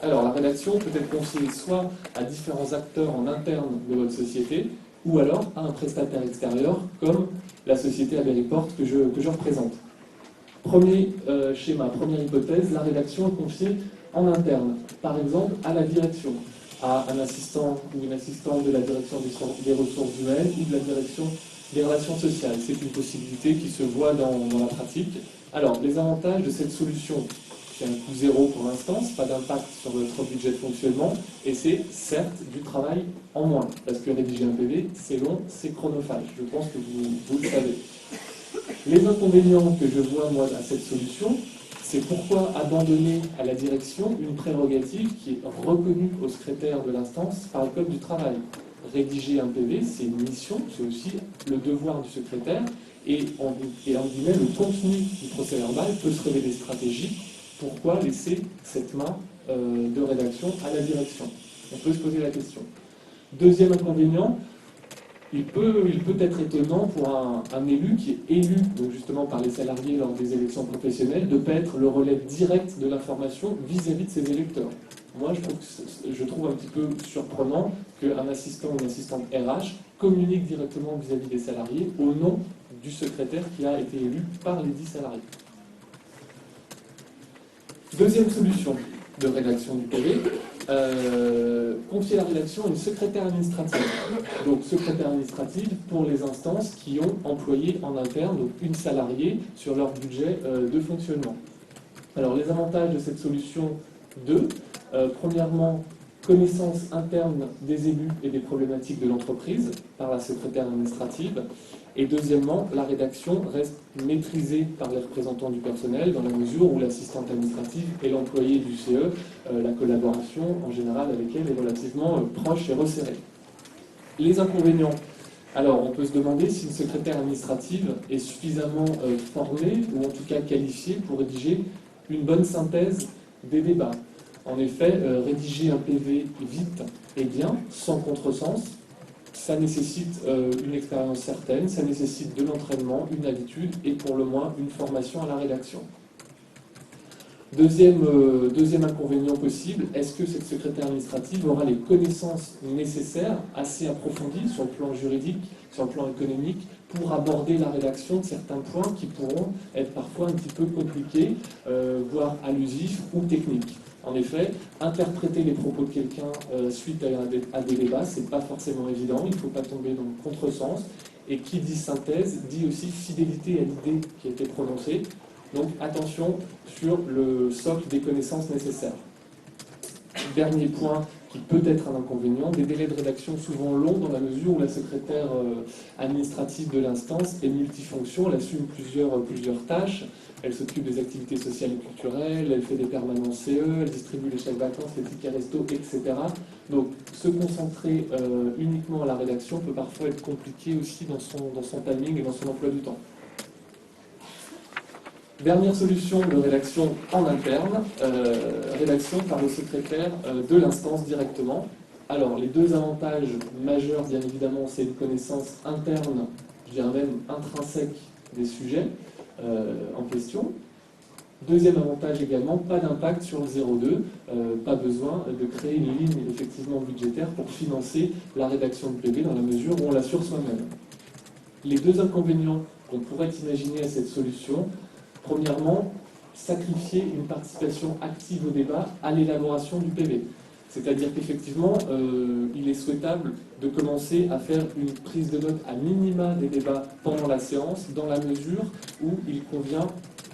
Alors, la rédaction peut être confiée soit à différents acteurs en interne de votre société, ou alors à un prestataire extérieur, comme la société Aberiport que je représente. Premier schéma, première hypothèse, la rédaction est confiée en interne, par exemple à la direction, à un assistant ou une assistante de la direction des ressources humaines ou de la direction des relations sociales. C'est une possibilité qui se voit dans la pratique. Alors, les avantages de cette solution, c'est un coût zéro pour l'instant, pas d'impact sur votre budget de fonctionnement, et c'est certes du travail en moins, parce que rédiger un PV, c'est long, c'est chronophage. Je pense que vous le savez. Les inconvénients que je vois, moi, à cette solution, c'est pourquoi abandonner à la direction une prérogative qui est reconnue au secrétaire de l'instance par le Code du travail. Rédiger un PV, c'est une mission, c'est aussi le devoir du secrétaire, et en guillemets, le contenu du procès-verbal peut se révéler stratégique. Pourquoi laisser cette main de rédaction à la direction? On peut se poser la question. Deuxième inconvénient, il peut être étonnant pour un élu qui est élu donc justement par les salariés lors des élections professionnelles de ne pas être le relais direct de l'information vis-à-vis de ses électeurs. Moi, je trouve un petit peu surprenant qu'un assistant ou une assistante RH communique directement vis-à-vis des salariés au nom du secrétaire qui a été élu par les 10 salariés. Deuxième solution de rédaction du PV, confier la rédaction à une secrétaire administrative. Donc secrétaire administrative pour les instances qui ont employé en interne, donc une salariée sur leur budget de fonctionnement. Alors les avantages de cette solution 2, premièrement, connaissance interne des élus et des problématiques de l'entreprise par la secrétaire administrative. Et deuxièmement, la rédaction reste maîtrisée par les représentants du personnel dans la mesure où l'assistante administrative est l'employé du CE, la collaboration en général avec elle est relativement proche et resserrée. Les inconvénients. Alors, on peut se demander si une secrétaire administrative est suffisamment formée ou en tout cas qualifiée pour rédiger une bonne synthèse des débats. En effet, rédiger un PV vite et bien, sans contresens, ça nécessite une expérience certaine, ça nécessite de l'entraînement, une habitude et pour le moins une formation à la rédaction. Deuxième inconvénient possible, est-ce que cette secrétaire administrative aura les connaissances nécessaires, assez approfondies sur le plan juridique, sur le plan économique, pour aborder la rédaction de certains points qui pourront être parfois un petit peu compliqués, voire allusifs ou techniques. En effet, interpréter les propos de quelqu'un suite à des débats, c'est pas forcément évident, il ne faut pas tomber dans le contresens. Et qui dit synthèse, dit aussi fidélité à l'idée qui a été prononcée. Donc attention sur le socle des connaissances nécessaires. Dernier point qui peut être un inconvénient, des délais de rédaction souvent longs dans la mesure où la secrétaire administrative de l'instance est multifonction, elle assume plusieurs tâches, elle s'occupe des activités sociales et culturelles, elle fait des permanences CE, elle distribue les chèques vacances, les tickets resto, etc. Donc se concentrer uniquement à la rédaction peut parfois être compliqué aussi dans son timing et dans son emploi du temps. Dernière solution de rédaction en interne, rédaction par le secrétaire de l'instance directement. Alors, les deux avantages majeurs, bien évidemment, c'est une connaissance interne, je dirais même intrinsèque des sujets en question. Deuxième avantage également, pas d'impact sur le 0,2, pas besoin de créer une ligne effectivement budgétaire pour financer la rédaction de PV dans la mesure où on l'assure soi-même. Les deux inconvénients qu'on pourrait imaginer à cette solution, premièrement, sacrifier une participation active au débat à l'élaboration du PV. C'est-à-dire qu'effectivement, il est souhaitable de commencer à faire une prise de notes à minima des débats pendant la séance, dans la mesure où il convient,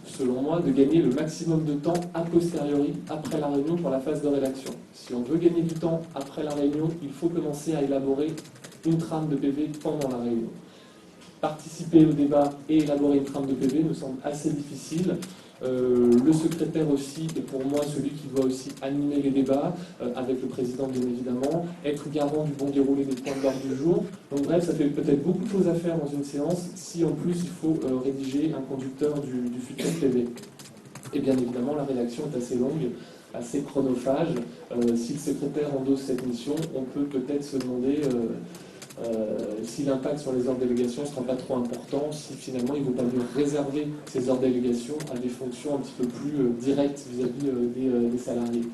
selon moi, de gagner le maximum de temps a posteriori, après la réunion, pour la phase de rédaction. Si on veut gagner du temps après la réunion, il faut commencer à élaborer une trame de PV pendant la réunion. Participer au débat et élaborer une trame de PV me semble assez difficile. Le secrétaire aussi est pour moi celui qui doit aussi animer les débats, avec le président bien évidemment, être garant du bon déroulé des points de l'ordre du jour. Donc bref, ça fait peut-être beaucoup de choses à faire dans une séance si en plus il faut rédiger un conducteur du futur PV. Et bien évidemment, la rédaction est assez longue, assez chronophage. Si le secrétaire endosse cette mission, on peut peut-être se demander si l'impact sur les ordres de délégation ne sera pas trop important, si finalement il ne vaut pas mieux réserver ces ordres de délégation à des fonctions un petit peu plus directes vis-à-vis des salariés.